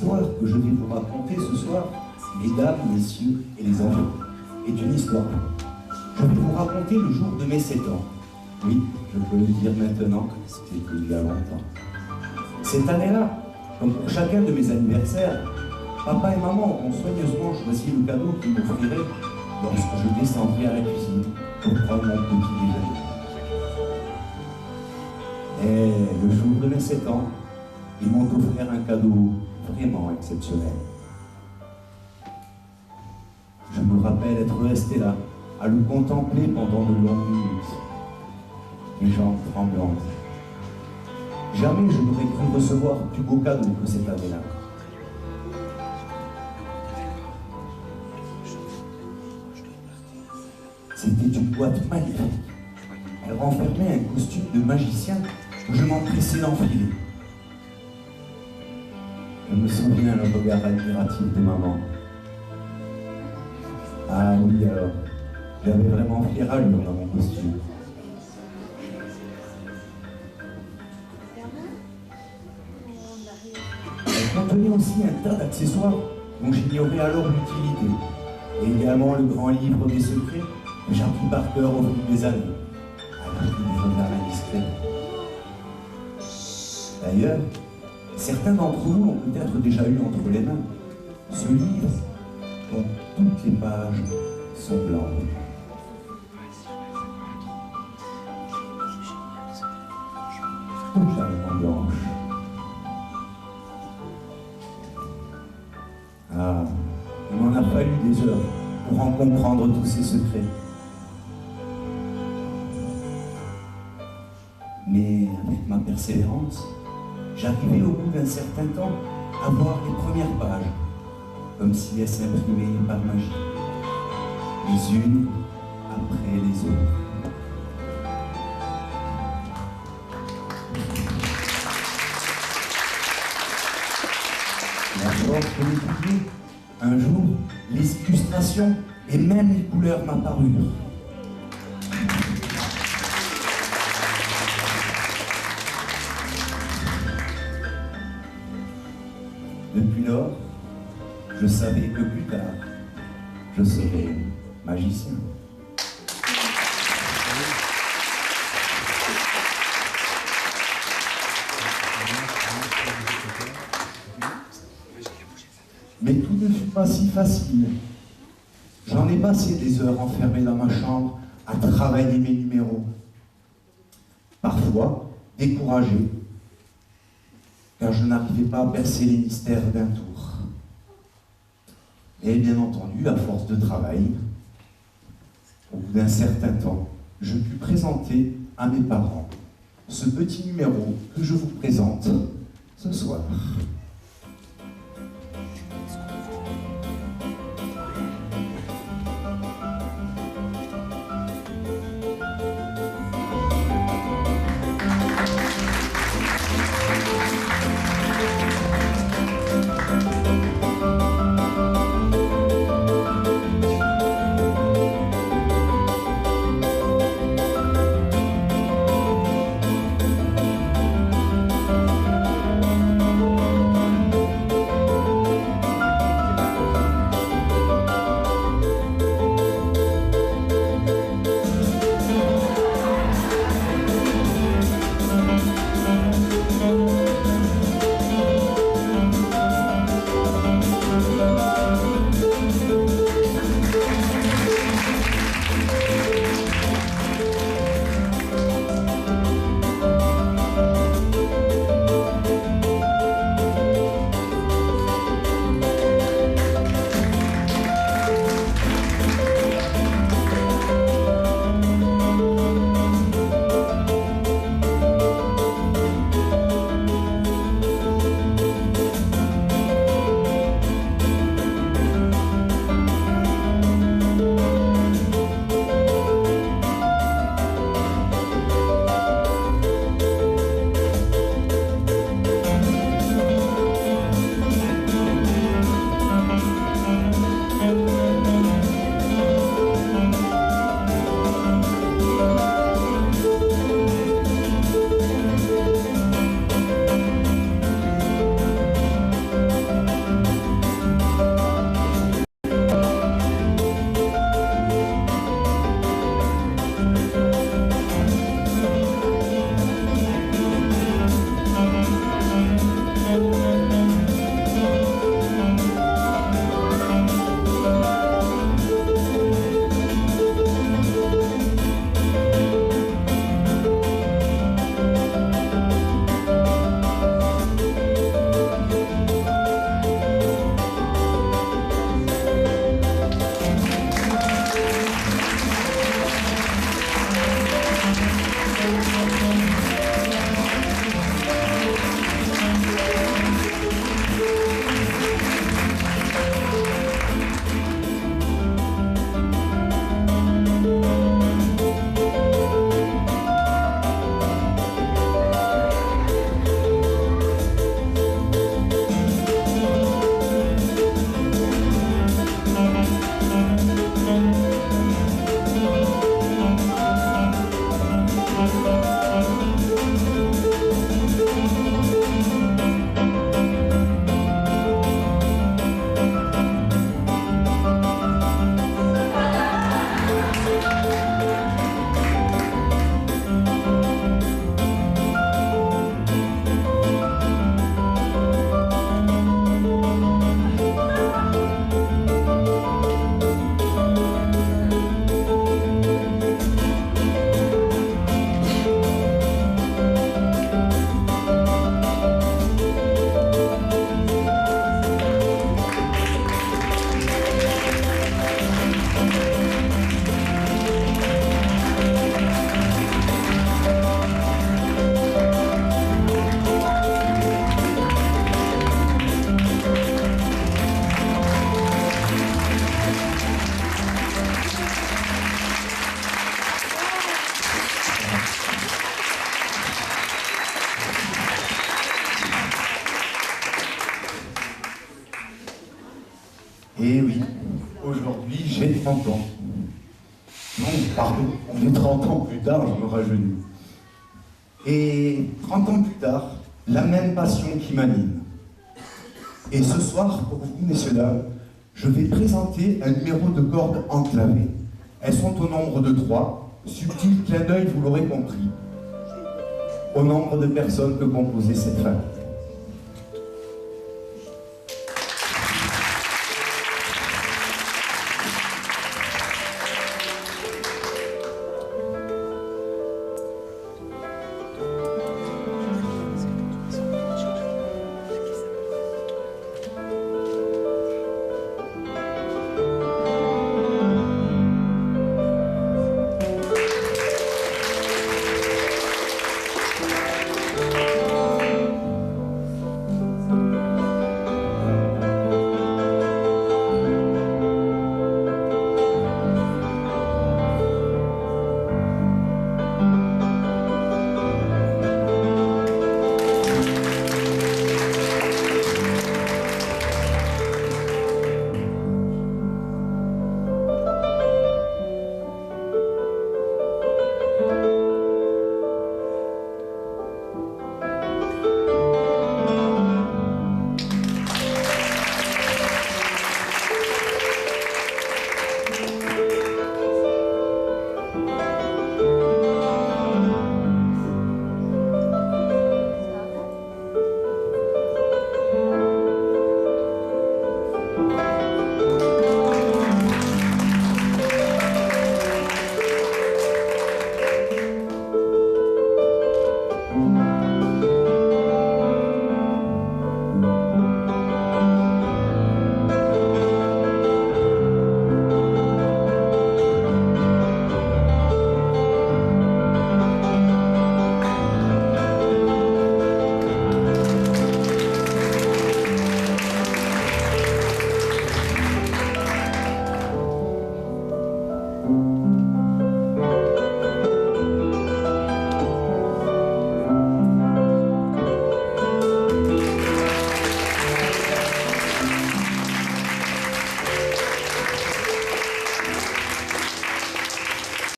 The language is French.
L'histoire que je vais vous raconter ce soir, mesdames, messieurs et les enfants, est une histoire. Je vais vous raconter le jour de mes 7 ans. Oui, je peux le dire maintenant, c'était il y a longtemps. Cette année-là, comme pour chacun de mes anniversaires, papa et maman ont soigneusement choisi le cadeau qu'ils m'offriraient lorsque je descendrai à la cuisine pour prendre mon petit déjeuner. Et le jour de mes 7 ans, ils m'ont offert un cadeau vraiment exceptionnel. Je me rappelle être resté là, à le contempler pendant de longues minutes, les jambes tremblantes. Jamais je n'aurais cru recevoir plus beau cadeau que cette année-là. C'était une boîte magnifique. Elle renfermait un costume de magicien que je m'empressais d'enfiler. Je me souviens le regard admiratif de maman. Ah oui, alors, j'avais vraiment fière allure dans mon costume. Elle contenait aussi un tas d'accessoires dont j'ignorais alors l'utilité, et également le grand livre des secrets que j'ai appris par cœur au fil des années, avec des regards indiscrets. D'ailleurs, certains d'entre vous l'ont peut-être déjà eu entre les mains, ce livre dont toutes les pages sont blanches. Totalement blanches. Ah, il m'en a fallu des heures pour en comprendre tous ces secrets. Mais avec ma persévérance, j'arrivais au bout d'un certain temps à voir les premières pages, comme si elles s'imprimaient par magie, les unes après les autres. La force de l'étudier, un jour, les illustrations et même les couleurs m'apparurent. Depuis lors, je savais que plus tard, je serais magicien. Mais tout ne fut pas si facile. J'en ai passé des heures enfermé dans ma chambre à travailler mes numéros. Parfois, découragé, car je n'arrivais pas à percer les mystères d'un tour. Et bien entendu, à force de travail, au bout d'un certain temps, je pus présenter à mes parents ce petit numéro que je vous présente ce soir. 30 ans. Non, pardon, on est 30 ans plus tard, je me rajeunis. Et 30 ans plus tard, la même passion qui m'anime. Et ce soir, pour vous, messieurs, dames, je vais présenter un numéro de cordes enclavées. Elles sont au nombre de 3. Subtil clin d'œil, vous l'aurez compris, au nombre de personnes que composait cette famille.